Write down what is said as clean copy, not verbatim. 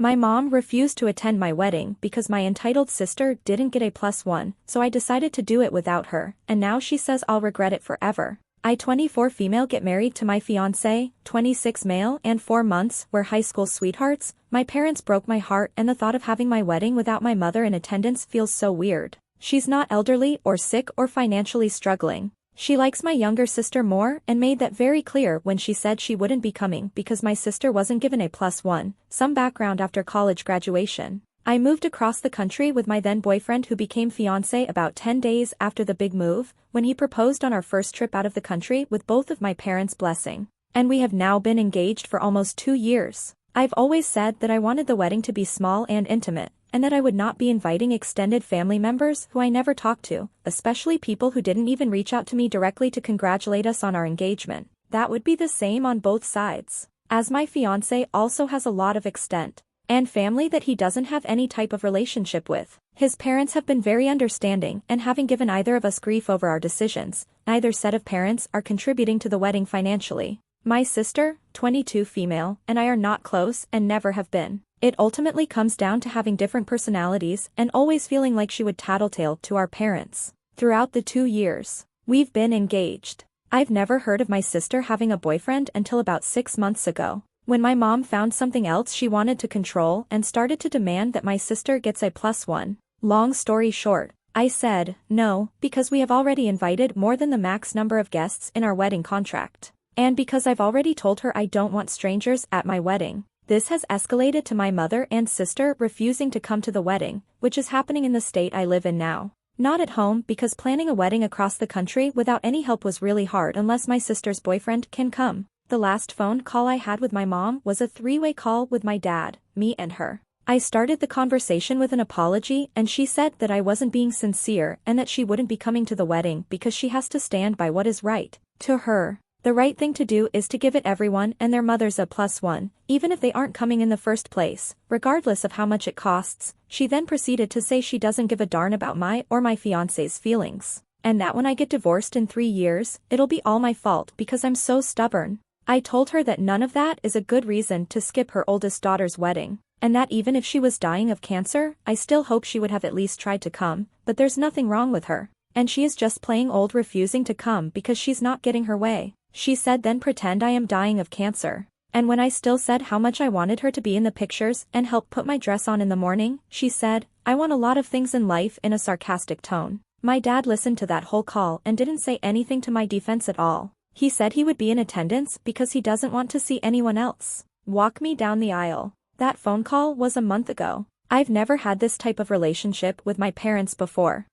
My mom refused to attend my wedding because my entitled sister didn't get a +1, so I decided to do it without her, and now she says I'll regret it forever. I 24 female get married to my fiancé, 26 male and 4 months, we're high school sweethearts. My parents broke my heart and the thought of having my wedding without my mother in attendance feels so weird. She's not elderly or sick or financially struggling. She likes my younger sister more and made that very clear when she said she wouldn't be coming because my sister wasn't given a +1. Some background after college graduation. I moved across the country with my then boyfriend who became fiancé about 10 days after the big move, when he proposed on our first trip out of the country with both of my parents' blessing. And we have now been engaged for almost 2 years. I've always said that I wanted the wedding to be small and intimate, and that I would not be inviting extended family members who I never talked to, especially people who didn't even reach out to me directly to congratulate us on our engagement. That would be the same on both sides, as my fiancé also has a lot of extent and family that he doesn't have any type of relationship with. His parents have been very understanding and haven't given either of us grief over our decisions. Neither set of parents are contributing to the wedding financially. My sister, 22 female, and I are not close and never have been. It ultimately comes down to having different personalities and always feeling like she would tattletale to our parents. Throughout the 2 years we've been engaged, I've never heard of my sister having a boyfriend until about 6 months ago, when my mom found something else she wanted to control and started to demand that my sister gets a +1. Long story short, I said no because we have already invited more than the max number of guests in our wedding contract, and because I've already told her I don't want strangers at my wedding. This has escalated to my mother and sister refusing to come to the wedding, which is happening in the state I live in now. Not at home because planning a wedding across the country without any help was really hard unless my sister's boyfriend can come. The last phone call I had with my mom was a 3-way call with my dad, me and her. I started the conversation with an apology and she said that I wasn't being sincere and that she wouldn't be coming to the wedding because she has to stand by what is right. To her, the right thing to do is to give it everyone and their mothers a +1, even if they aren't coming in the first place, regardless of how much it costs. She then proceeded to say she doesn't give a darn about my or my fiancé's feelings, and that when I get divorced in 3 years, it'll be all my fault because I'm so stubborn. I told her that none of that is a good reason to skip her oldest daughter's wedding, and that even if she was dying of cancer, I still hope she would have at least tried to come, but there's nothing wrong with her, and she is just plain old refusing to come because she's not getting her way. She said then pretend I am dying of cancer. And when I still said how much I wanted her to be in the pictures and help put my dress on in the morning, she said, I want a lot of things in life, in a sarcastic tone. My dad listened to that whole call and didn't say anything to my defense at all. He said he would be in attendance because he doesn't want to see anyone else walk me down the aisle. That phone call was a month ago. I've never had this type of relationship with my parents before.